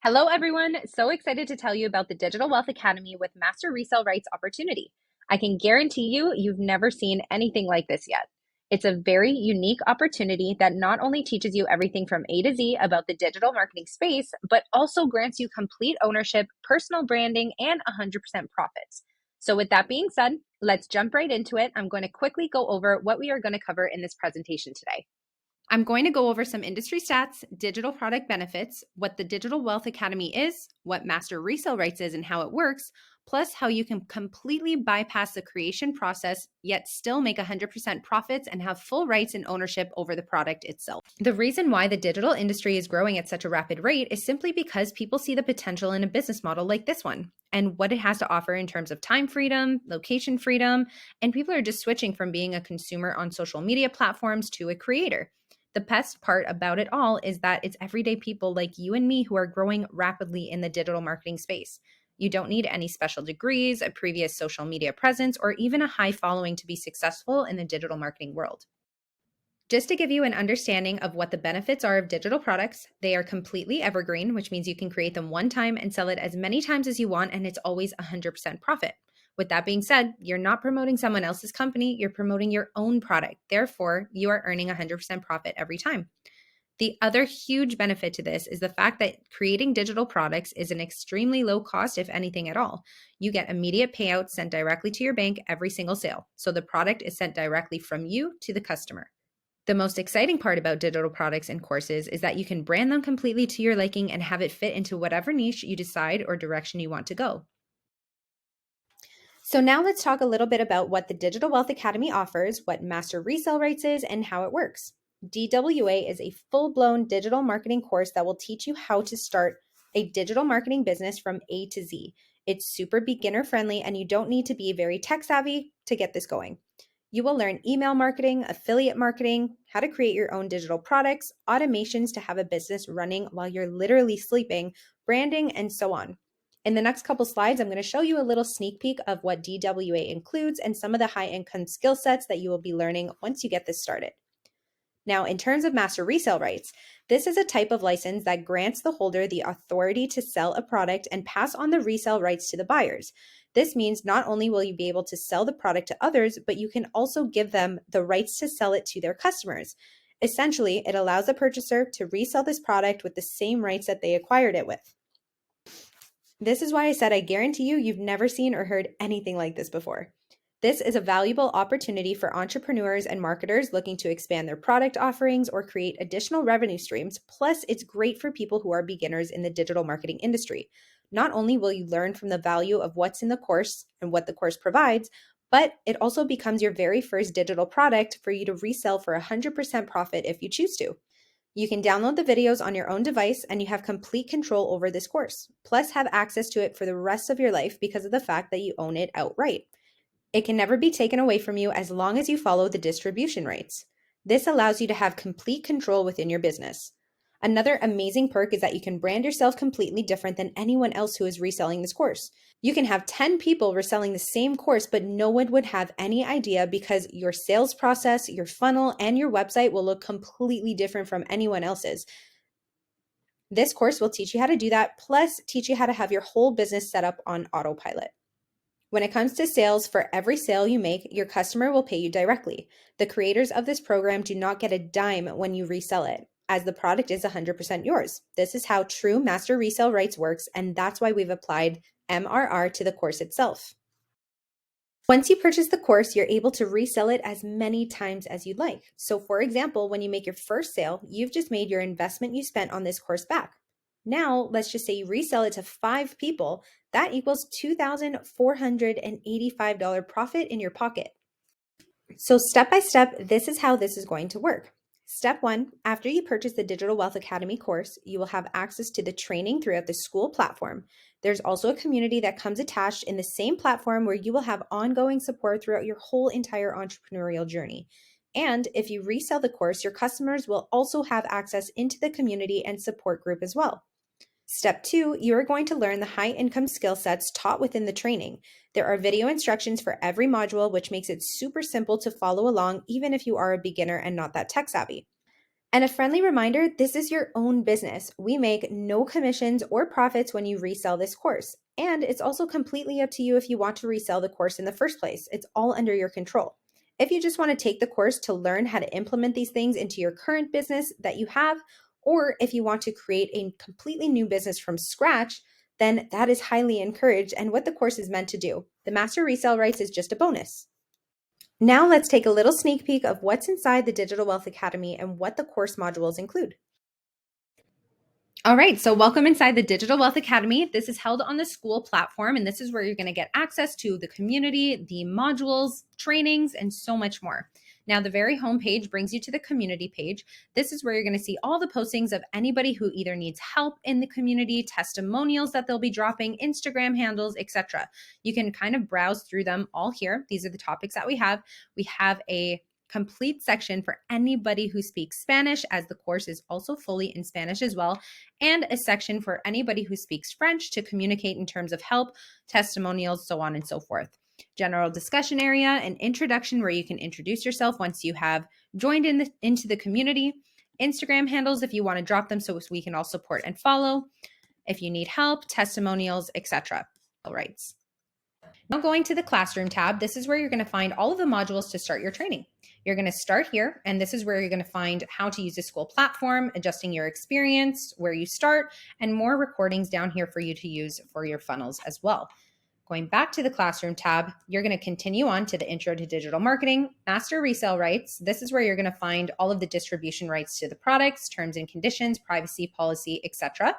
Hello, everyone. So excited to tell you about the Digital Wealth Academy with Master Resell Rights opportunity. I can guarantee you've never seen anything like this yet. It's a very unique opportunity that not only teaches you everything from A to Z about the digital marketing space, but also grants you complete ownership, personal branding, and 100% profits. So, with that being said, let's jump right into it. I'm going to quickly go over what we are going to cover in this presentation today. I'm going to go over some industry stats, digital product benefits, what the Digital Wealth Academy is, what Master Resale Rights is and how it works, plus how you can completely bypass the creation process, yet still make 100% profits and have full rights and ownership over the product itself. The reason why the digital industry is growing at such a rapid rate is simply because people see the potential in a business model like this one and what it has to offer in terms of time freedom, location freedom, and people are just switching from being a consumer on social media platforms to a creator. The best part about it all is that it's everyday people like you and me who are growing rapidly in the digital marketing space. You don't need any special degrees, a previous social media presence, or even a high following to be successful in the digital marketing world. Just to give you an understanding of what the benefits are of digital products, they are completely evergreen, which means you can create them one time and sell it as many times as you want, and it's always 100% profit. With that being said, you're not promoting someone else's company, you're promoting your own product. Therefore, you are earning 100% profit every time. The other huge benefit to this is the fact that creating digital products is an extremely low cost, if anything at all. You get immediate payouts sent directly to your bank every single sale. So the product is sent directly from you to the customer. The most exciting part about digital products and courses is that you can brand them completely to your liking and have it fit into whatever niche you decide or direction you want to go. So now let's talk a little bit about what the Digital Wealth Academy offers, what Master Resell Rights is, and how it works. DWA is a full-blown digital marketing course that will teach you how to start a digital marketing business from A to Z. It's super beginner friendly and you don't need to be very tech savvy to get this going. You will learn email marketing, affiliate marketing, how to create your own digital products, automations to have a business running while you're literally sleeping, branding, and so on. In the next couple slides, I'm going to show you a little sneak peek of what DWA includes and some of the high income skill sets that you will be learning once you get this started. Now, in terms of master resale rights, this is a type of license that grants the holder the authority to sell a product and pass on the resale rights to the buyers. This means not only will you be able to sell the product to others, but you can also give them the rights to sell it to their customers. Essentially, it allows the purchaser to resell this product with the same rights that they acquired it with. This is why I said I guarantee you've never seen or heard anything like this before. This is a valuable opportunity for entrepreneurs and marketers looking to expand their product offerings or create additional revenue streams. Plus, it's great for people who are beginners in the digital marketing industry. Not only will you learn from the value of what's in the course and what the course provides, but it also becomes your very first digital product for you to resell for 100% profit if you choose to. You can download the videos on your own device and you have complete control over this course, plus have access to it for the rest of your life because of the fact that you own it outright. It can never be taken away from you as long as you follow the distribution rights. This allows you to have complete control within your business. Another amazing perk is that you can brand yourself completely different than anyone else who is reselling this course. You can have 10 people reselling the same course, but no one would have any idea because your sales process, your funnel, and your website will look completely different from anyone else's. This course will teach you how to do that, plus teach you how to have your whole business set up on autopilot. When it comes to sales, for every sale you make, your customer will pay you directly. The creators of this program do not get a dime when you resell it, as the product is 100% yours. This is how true master resale rights works, and that's why we've applied MRR to the course itself. Once you purchase the course, you're able to resell it as many times as you'd like. So for example, when you make your first sale, you've just made your investment you spent on this course back. Now, let's just say you resell it to 5 people. That equals $2,485 profit in your pocket. So step by step, this is how this is going to work. Step 1, after you purchase the Digital Wealth Academy course, you will have access to the training throughout the school platform. There's also a community that comes attached in the same platform where you will have ongoing support throughout your whole entire entrepreneurial journey. And if you resell the course, your customers will also have access into the community and support group as well. Step 2, you are going to learn the high income skill sets taught within the training. There are video instructions for every module, which makes it super simple to follow along, even if you are a beginner and not that tech savvy. And a friendly reminder, this is your own business. We make no commissions or profits when you resell this course. And it's also completely up to you if you want to resell the course in the first place. It's all under your control. If you just want to take the course to learn how to implement these things into your current business that you have, or if you want to create a completely new business from scratch, then that is highly encouraged and what the course is meant to do. The Master Resale Rights is just a bonus. Now let's take a little sneak peek of what's inside the Digital Wealth Academy and what the course modules include. All right, so welcome inside the Digital Wealth Academy. This is held on the school platform, and this is where you're going to get access to the community, the modules, trainings, and so much more. Now, the very homepage brings you to the community page. This is where you're going to see all the postings of anybody who either needs help in the community, testimonials that they'll be dropping, Instagram handles, etc. You can kind of browse through them all here. These are the topics that we have. We have a complete section for anybody who speaks Spanish, as the course is also fully in Spanish as well, and a section for anybody who speaks French to communicate in terms of help, testimonials, so on and so forth. General discussion area, an introduction where you can introduce yourself once you have joined into the community, Instagram handles if you want to drop them so we can all support and follow, if you need help, testimonials, etc. All right. Now going to the classroom tab, this is where you're going to find all of the modules to start your training. You're going to start here, and this is where you're going to find how to use the school platform, adjusting your experience, where you start, and more recordings down here for you to use for your funnels as well. Going back to the classroom tab, you're going to continue on to the intro to digital marketing, master resale rights. This is where you're going to find all of the distribution rights to the products, terms and conditions, privacy policy, etc.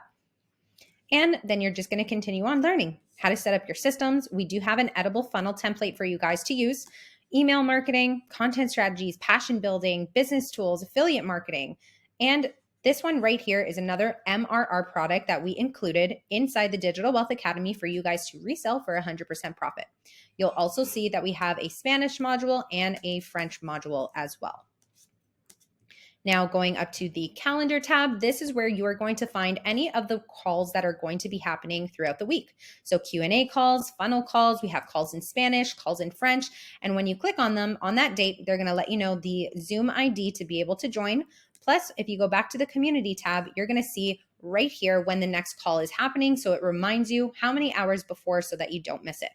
And then you're just going to continue on learning how to set up your systems. We do have an edible funnel template for you guys to use. Email marketing, content strategies, passion building, business tools, affiliate marketing. And this one right here is another MRR product that we included inside the Digital Wealth Academy for you guys to resell for 100% profit. You'll also see that we have a Spanish module and a French module as well. Now going up to the calendar tab, this is where you are going to find any of the calls that are going to be happening throughout the week. So Q&A calls, funnel calls, we have calls in Spanish, calls in French. And when you click on them on that date, they're going to let you know the Zoom ID to be able to join. Plus, if you go back to the community tab, you're going to see right here when the next call is happening. So it reminds you how many hours before so that you don't miss it.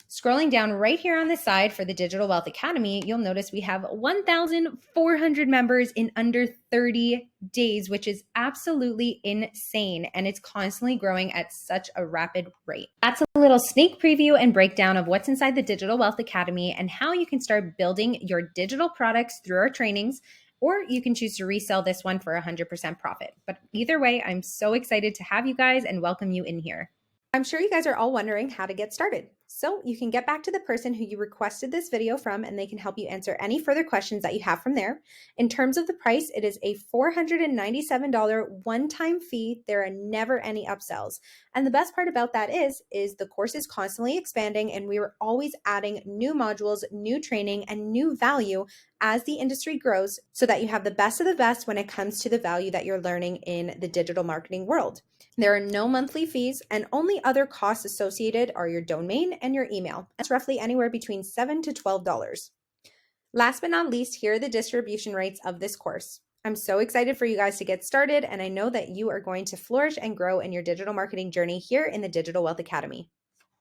Scrolling down right here on the side for the Digital Wealth Academy, you'll notice we have 1,400 members in under 30 days, which is absolutely insane. And it's constantly growing at such a rapid rate. That's a little sneak preview and breakdown of what's inside the Digital Wealth Academy and how you can start building your digital products through our trainings, or you can choose to resell this one for 100% profit. But either way, I'm so excited to have you guys and welcome you in here. I'm sure you guys are all wondering how to get started. So you can get back to the person who you requested this video from, and they can help you answer any further questions that you have from there. In terms of the price, it is a $497 one-time fee. There are never any upsells. And the best part about that is the course is constantly expanding, and we are always adding new modules, new training, and new value as the industry grows so that you have the best of the best when it comes to the value that you're learning in the digital marketing world. There are no monthly fees, and only other costs associated are your domain and your email. That's roughly anywhere between $7 to $12. Last but not least, here are the distribution rates of this course. I'm so excited for you guys to get started, and I know that you are going to flourish and grow in your digital marketing journey here in the Digital Wealth Academy.